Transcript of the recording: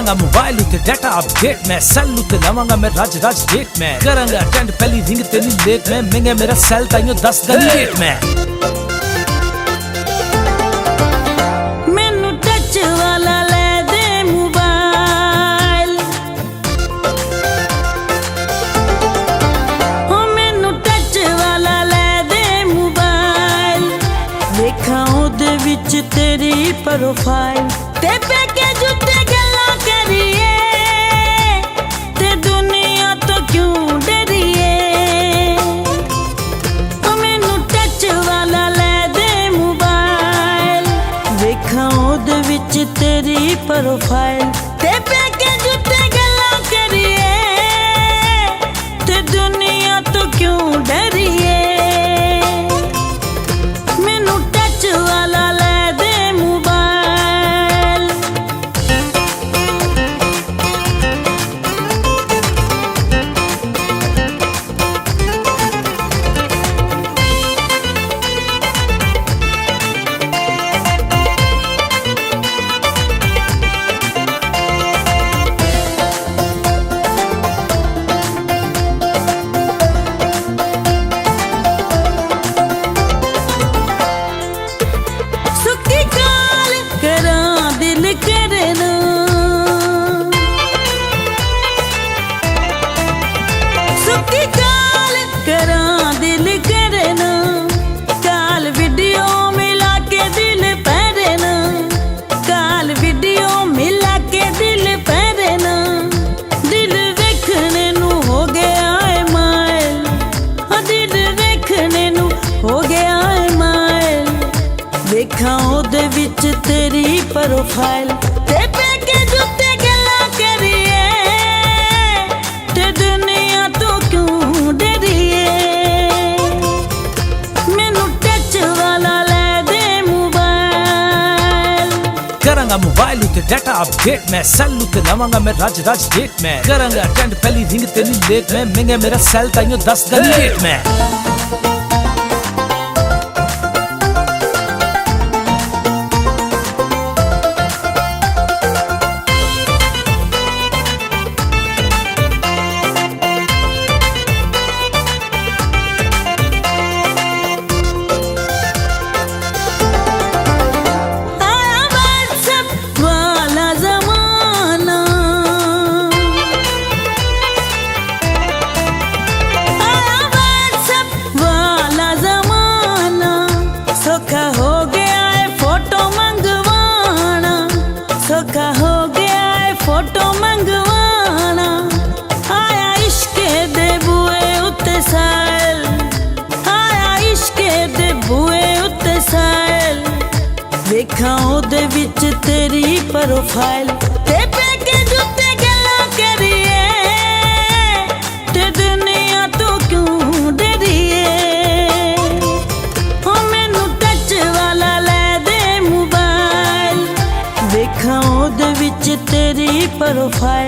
करांगा mobile उत्ते data update मैं cell उत्ते लवांगा मैं राज डेट मैं करांगा अटेंड पहली रिंग ते नहीं लेट मैं महंगा मेरा सेल ताइयों 10 दिन लेट मैं मैनू टच वाला ले दे मोबाइल हो मैनू टच वाला ले दे मोबाइल देखा ओदे विच तेरी प्रोफाइल ते पैकेज उत्ते गल्लां करिए ते दुनिया तो क्यों डरिए ओ मैनू टच वाला ले दे मोबाइल देखा ओदे विच तेरी प्रोफाइल ते पैकेज उत्ते गल्लां करिए ते दुनिया तो क्यों डरिए मैनू टच वाला ले दे मोबाइल सुखी काल करा दिल करना सुखी काल करा दिल करना काल वीडियो मिला के दिल पहरना काल वीडियो मिला के दिल पहरना दिल देखने नू हो गया है माइल दिल देखने नू हो गया है माइल देखा ओदे विच तेरी प्रोफाइल ते पैकेज उत्ते गल्लां करिए ते दुनिया तो क्यों डरिए मैनू टच वाला ले दे मोबाइल करांगा मोबाइल उत्ते डाटा अपडेट मैं सेल उत्ते लवांगा मैं राज डेट मैं करांगा अटेंड पहली रिंग ते नहीं लेट मैं महंगा मेरा सेल ताइयों 10 दिन लेट मैं आया व्हाट्सएप वाला ज़माना आया व्हाट्सएप वाला ज़माना सौखा हो गया है फोटो मंगवाना सौखा हो गया है फोटो मंगवाना आया इश्के दे बुए उत्ते साल आया इश्के दे बुए उत्ते साल देखा ओदे विच तेरी प्रोफाइल ते पैकेज उत्ते गल्लां करिए ते दुनिया तो क्यों डरिए हो मैनू टच वाला ले दे मोबाइल देखा ओदे विच तेरी प्रोफाइल